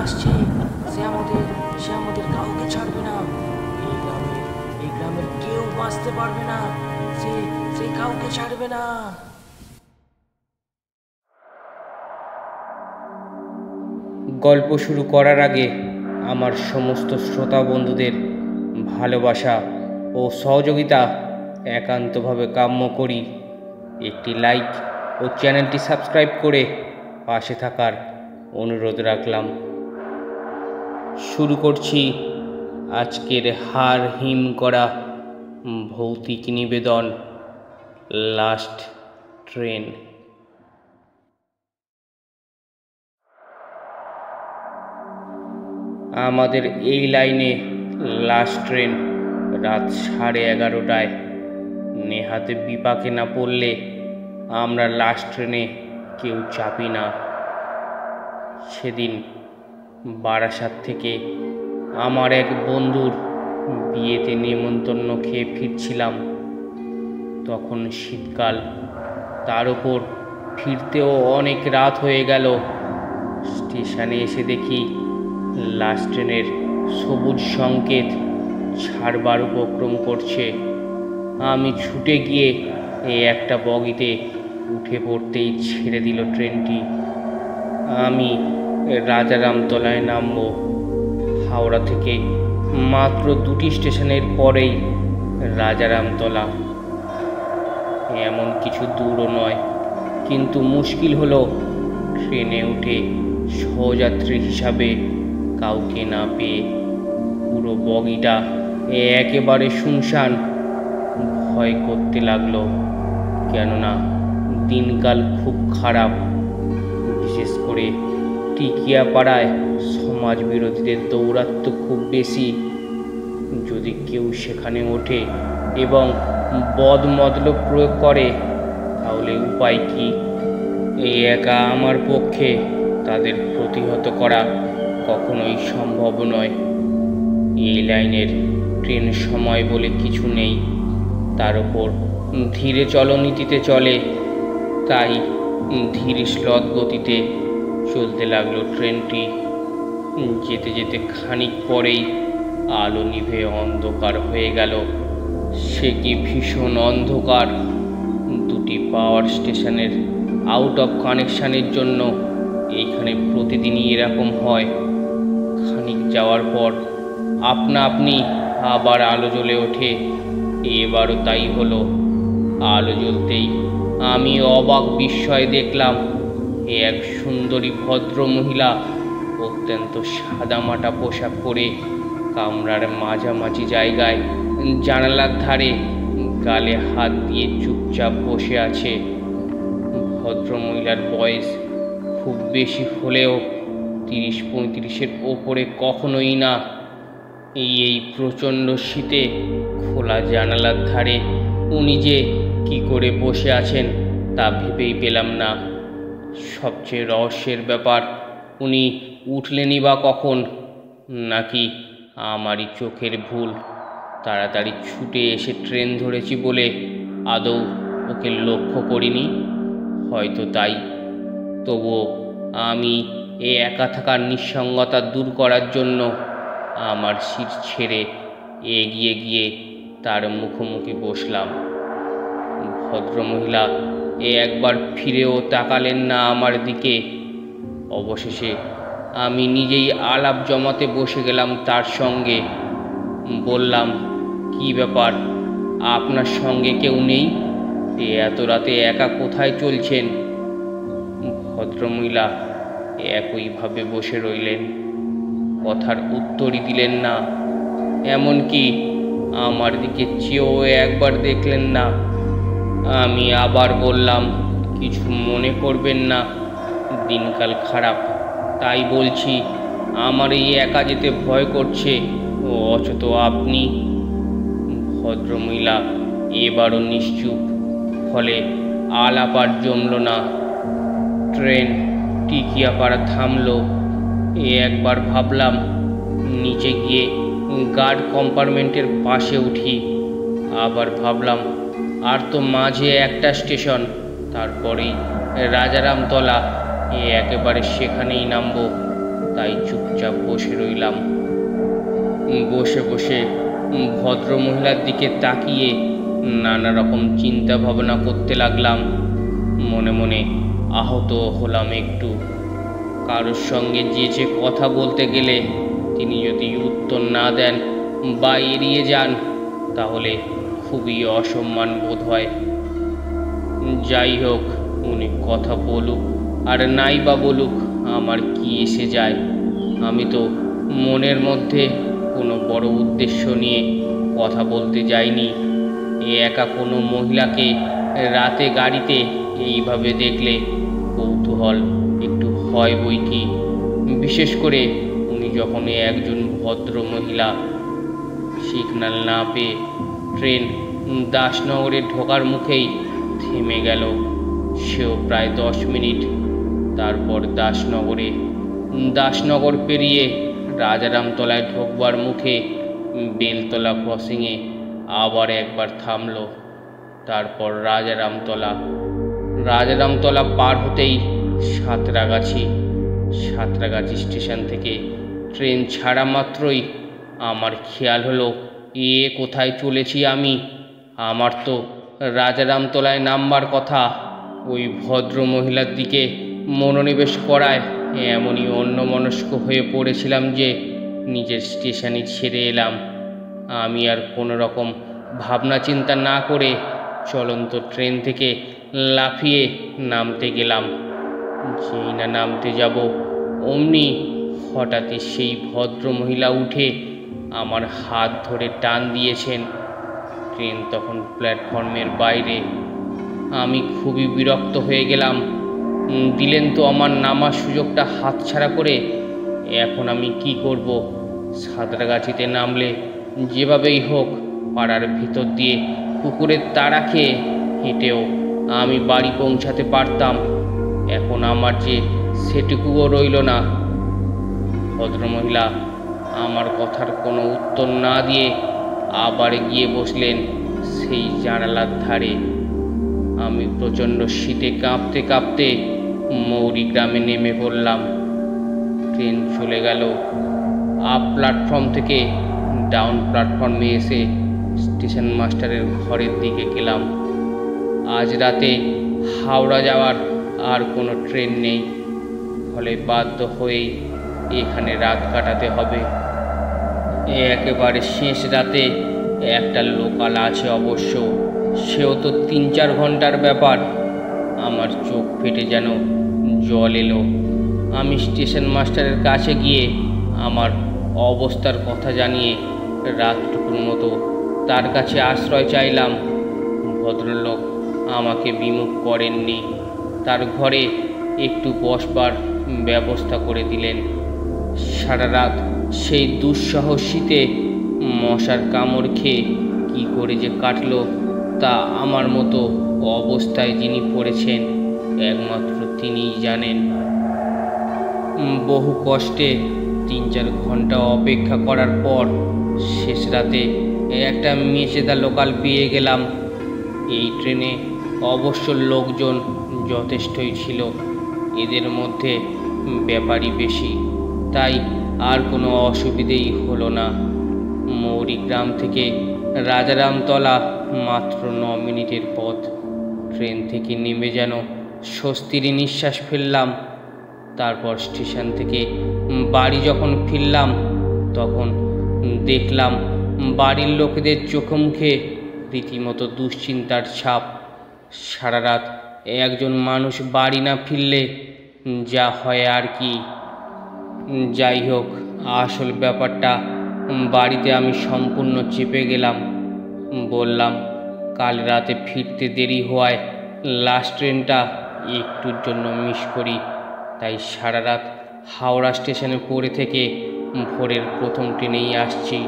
আসছে। সে আমাদের কাউকে ছাড়বে না। এই গ্রামের কেউ বাঁচতে পারবে না। সে সে কাউকে ছাড়বে না। গল্প শুরু করার আগে আমার সমস্ত শ্রোতা বন্ধুদের ভালোবাসা ও সহযোগিতা একান্তভাবে কাম্য করি। একটি লাইক ও চ্যানেলটি সাবস্ক্রাইব করে পাশে থাকার অনুরোধ রাখলাম। শুরু করছি আজকের হাড় হিম করা ভৌতিক নিবেদন, লাস্ট ট্রেন। আমাদের এই লাইনে লাস্ট ট্রেন রাত 11:30টায়। নেহাতে বিপাকে না পড়লে আমরা লাস্ট ট্রেনে কেউ চাপি না। সেদিন বারাসাত থেকে আমার এক বন্ধুর বিয়েতে নেমন্তন্ন খেয়ে ফিরছিলাম। তখন শীতকাল, তার ওপর ফিরতেও অনেক রাত হয়ে গেল। স্টেশনে এসে দেখি লাস্ট ট্রেনের সবুজ সংকেত ছাড়বার উপক্রম করছে। আমি ছুটে গিয়ে একটা বগিতে উঠে পড়তেই ছেড়ে দিল ট্রেনটি। আমি রাজারামতলায় নামব। হাওড়া থেকে মাত্র 2টি স্টেশনের পরেই রাজারামতলা। এমন কিছু দূরও নয়, কিন্তু মুশকিল হলো ট্রেনে উঠে সহযাত্রী হিসাবে কাউকে না পেয়ে। পুরো বগিটা একেবারে শুনশান। ভয় করতে লাগলো, কেননা দিনকাল খুব খারাপ। বিশেষ করে টিকিয়াপাড়ায় সমাজ বিরোধীদের দৌরাত্ম্য খুব বেশি। যদি কেউ সেখানে ওঠে এবং বদমতলব প্রয়োগ করে, তাহলে উপায় কি? এই একা আমার পক্ষে তাদের প্রতিহত করা কখনোই সম্ভব নয়। এই লাইনের ট্রেন সময় বলে কিছু নেই, তার উপর ধীরে চলনীতিতে চলে। তাই ধীর শ্লথ গতিতে চলতে লাগলো ট্রেনটি। যেতে যেতে খানিক পরেই আলো নিভে অন্ধকার হয়ে গেল। সে কি ভীষণ অন্ধকার! 2টি পাওয়ার স্টেশনের আউট অফ কানেকশানের জন্য এইখানে প্রতিদিনই এরকম হয়। খানিক যাওয়ার পর আপনা আপনি আবার আলো জ্বলে ওঠে। এবারও তাই হলো। আলো জ্বলতেই আমি অবাক বিস্ময়ে দেখলাম এক সুন্দরী ভদ্র মহিলা অত্যন্ত সাদামাটা পোশাক পরে কামরার মাঝামাঝি জায়গায় জানালার ধারে গালে হাত দিয়ে চুপচাপ বসে আছে। ভদ্রমহিলার বয়স খুব বেশি হলেও 30-35-এর ওপরে কখনোই না। এই প্রচণ্ড শীতে খোলা জানালার ধারে উনি যে কি করে বসে আছেন তা ভেবেই পেলাম না। সবচেয়ে রহস্যের ব্যাপার, উনি উঠলেনই বা কখন? নাকি আমারই চোখের ভুল? তাড়াতাড়ি ছুটে এসে ট্রেন ধরেছি বলে আদৌ ওকে লক্ষ্য করিনি, হয়তো তাই। তবুও আমি একা থাকার নিঃসঙ্গতা দূর করার জন্য আমার সিট ছেড়ে এগিয়ে গিয়ে তার মুখোমুখি বসলাম। ভদ্রমহিলা একবার ফিরেও তাকালেন না আমার দিকে। অবশেষে আমি নিজেই আলাপ জমাতে বসে গেলাম তার সঙ্গে। বললাম, কি ব্যাপার, আপনার সঙ্গে কেউ নেই? এত রাতে একা কোথায় চলছেন? ভদ্রমহিলা একইভাবে বসে রইলেন, কথার উত্তরই দিলেন না। এমনকি আমার দিকে চেয়েও একবার দেখলেন না। আমি আবার বললাম, কিছু মনে করবেন না, দিনকাল খারাপ, তাই বলছি। আমার এই একা যেতে ভয় করছে। অথচ আপনি? ভদ্রমহিলা এবারও নিশ্চুপ, ফলে আলাপ আর জমল না। ট্রেন টিকিয়াপাড়া থামলো। একবার ভাবলাম নিচে গিয়ে গার্ড কম্পার্টমেন্টের পাশে উঠি। আবার ভাবলাম আর তো মাঝে একটা স্টেশন, তারপরেই রাজারামতলা, একেবারে সেখানেই নামবো। তাই চুপচাপ বসে রইলাম। বসে বসে ভদ্রমহিলার দিকে তাকিয়ে নানা রকম চিন্তা ভাবনা করতে লাগলাম। মনে মনে আহত হলাম একটু। কারোর সঙ্গে যে কথা বলতে গেলে তিনি যদি উত্তর না দেন বা এড়িয়ে যান তাহলে খুবই অসম্মান বোধ হয়। যাই হোক, উনি কথা বলুক আর নাই বা বলুক, আমার কি এসে যায়। আমি তো মনের মধ্যে কোনো বড় উদ্দেশ্য নিয়ে কথা বলতে যাইনি। একা কোনো মহিলাকে রাতে গাড়িতে এইভাবে দেখলে কৌতূহল একটু হয় বই কি, বিশেষ করে উনি যখন একজন ভদ্র মহিলা। সিগন্যাল না পেয়ে ট্রেন দাসনগরে ঢোকার মুখেই থেমে গেল। সেও প্রায় 10 মিনিট। তারপর দাসনগর পেরিয়ে রাজারামতলায় ঢোকবার মুখে বেলতলা ক্রসিংয়ে আবার একবার থামল। তারপর রাজারামতলা পার হতেই সাঁতরাগাছি স্টেশন থেকে ট্রেন ছাড়া মাত্রই আমার খেয়াল হলো কোথায় চলেছি আমি। আমার তো রাজারামতলায় নামবার কথা। ওই ভদ্র মহিলার দিকে মনোনিবেশ করায় এমনই অন্যমনস্ক হয়ে পড়েছিলাম যে নিজের স্টেশনই ছেড়ে এলাম। আমি আর কোনো রকম ভাবনা চিন্তা না করে চলন্ত ট্রেন থেকে লাফিয়ে নামতে গেলাম। যেই না নামতে যাব অমনি হঠাৎই সেই ভদ্র মহিলা উঠে আমার হাত ধরে টান দিয়েছেন। ট্রেন তখন প্ল্যাটফর্মের বাইরে। আমি খুবই বিরক্ত হয়ে গেলাম। দিলেন তো আমার নামার সুযোগটা হাতছাড়া করে। এখন আমি কি করব? সাঁতরাগাছিতে নামলে যেভাবেই হোক পাড়ার ভিতর দিয়ে কুকুরের তাড়া খেয়ে হেঁটেও আমি বাড়ি পৌঁছাতে পারতাম। এখন আমার যে সেটুকুও রইল না। ভদ্রমহিলা আমার কথার কোনো উত্তর না দিয়ে আবার গিয়ে বসলেন সেই জানালার ধারে। আমি প্রচণ্ড শীতে কাঁপতে কাঁপতে মৌরি গ্রামে নেমে পড়লাম। ট্রেন চলে গেল। আপ প্ল্যাটফর্ম থেকে ডাউন প্ল্যাটফর্মে এসে স্টেশন মাস্টারের ঘরের দিকে গেলাম। আজ রাতে হাওড়া যাওয়ার আর কোনো ট্রেন নেই, ফলে বাধ্য হয়েই এখানে রাত কাটাতে হবে। একেবারে শেষ রাতে একটা লোকাল আছে অবশ্য, সেও তো 3-4 ঘন্টার ব্যাপার। আমার চোখ ফেটে যেন জল এলো। আমি স্টেশন মাস্টারের কাছে গিয়ে আমার অবস্থার কথা জানিয়ে রাতটুকুর মতো তার কাছে আশ্রয় চাইলাম। ভদ্রলোক আমাকে বিমুখ করেননি। তার ঘরে একটু বসবার ব্যবস্থা করে দিলেন। সারা রাত সেই দুঃসহ শীতে মশার কামড় খেয়ে কী করে যে কাটলো তা আমার মতো অবস্থায় যিনি পড়েছেন একমাত্র তিনিই জানেন। বহু কষ্টে 3-4 ঘন্টা অপেক্ষা করার পর শেষ রাতে একটা মেচেদা লোকাল পেয়ে গেলাম। এই ট্রেনে অবশ্য লোকজন যথেষ্টই ছিল। এদের মধ্যে ব্যাপারই বেশি, তাই আর কোনো অসুবিধেই হলো না। মৌরি গ্রাম থেকে রাজারামতলা মাত্র 9 মিনিটের পথ। ট্রেন থেকে নেমে যেন স্বস্তির নিঃশ্বাস ফেললাম। তারপর স্টেশন থেকে বাড়ি যখন ফিরলাম তখন দেখলাম বাড়ির লোকেদের চোখে মুখে রীতিমতো দুশ্চিন্তার ছাপ। সারা রাত একজন মানুষ বাড়ি না ফিরলে যা হয় আর কি। যাই হোক, আসল ব্যাপারটা বাড়িতে আমি সম্পূর্ণ চেপে গেলাম। বললাম কাল রাতে ফিরতে দেরি হওয়ায় লাস্ট ট্রেনটা একটুর জন্য মিস করি, তাই সারা রাত হাওড়া স্টেশনে পড়ে থেকে ভোরের প্রথম ট্রেনেই আসছি।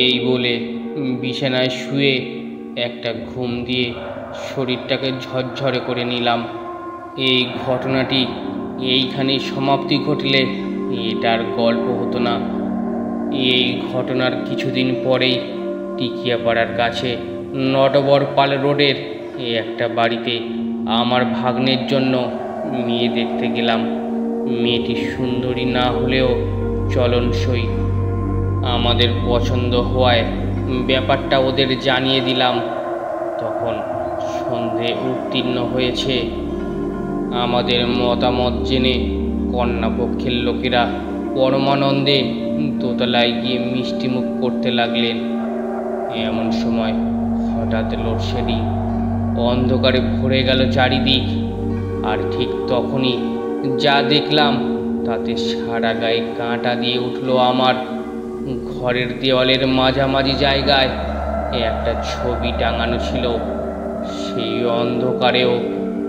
এই বলে বিছানায় শুয়ে একটা ঘুম দিয়ে শরীরটাকে ঝরঝরে করে নিলাম। এই ঘটনাটি এইখানেই সমাপ্তি ঘটলে এটার গল্প হতো না। এই ঘটনার কিছুদিন পরেই টিকিয়াপাড়ার কাছে নটবরপাল রোডের একটা বাড়িতে আমার ভাগ্নের জন্য মেয়ে দেখতে গেলাম। মেয়েটি সুন্দরী না হলেও চলনসই। আমাদের পছন্দ হওয়ায় ব্যাপারটা ওদের জানিয়ে দিলাম। তখন সন্ধে উত্তীর্ণ হয়েছে। আমাদের মতামত জেনে কন্যাপক্ষের লোকেরা পরমানন্দে দোতলায় গিয়ে মিষ্টিমুখ করতে লাগলেন। এমন সময় হঠাৎ লোডশেডিং, অন্ধকারে ভরে গেল চারিদিক। আর ঠিক তখনই যা দেখলাম তাতে সারা গায়ে কাঁটা দিয়ে উঠল আমার। ঘরের দেওয়ালের মাঝামাঝি জায়গায় একটা ছবি টাঙানো ছিল। সেই অন্ধকারেও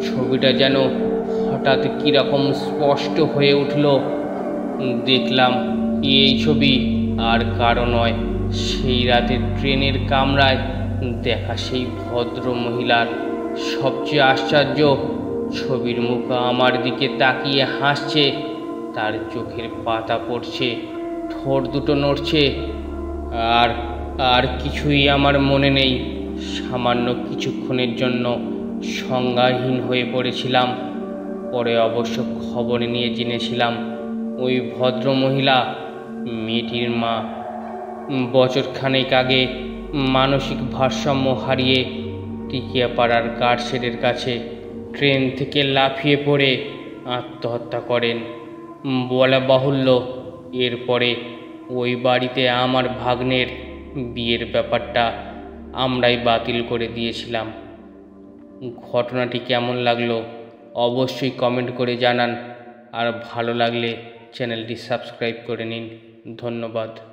ছবিটা যেন হঠাৎ কীরকম স্পষ্ট হয়ে উঠল। দেখলাম এই ছবি আর কারো নয়, সেই রাতে ট্রেনের কামরায় দেখা সেই ভদ্র মহিলার। সবচেয়ে আশ্চর্য, ছবির মুখ আমার দিকে তাকিয়ে হাসছে, তার চোখের পাতা পড়ছে, ঠোঁট দুটো নড়ছে। আর আর কিছুই আমার মনে নেই। সামান্য কিছুক্ষণের জন্য সংজ্ঞাহীন হয়ে পড়েছিলাম। পরে অবশ্য খবরে নিয়ে জেনেছিলাম ওই ভদ্র মহিলা মেয়েটির মা। বছরখানেক আগে মানসিক ভারসাম্য হারিয়ে টিকিয়াপাড়ার গার্ডশেডের কাছে ট্রেন থেকে লাফিয়ে পড়ে আত্মহত্যা করেন। বলা বাহুল্য, এরপরে ওই বাড়িতে আমার ভাগ্নের বিয়ের ব্যাপারটা আমরাই বাতিল করে দিয়েছিলাম। ঘটনাটি কেমন লাগলো অবশ্যই কমেন্ট করে জানান। আর ভালো লাগলে চ্যানেলটি সাবস্ক্রাইব করে নিন। ধন্যবাদ।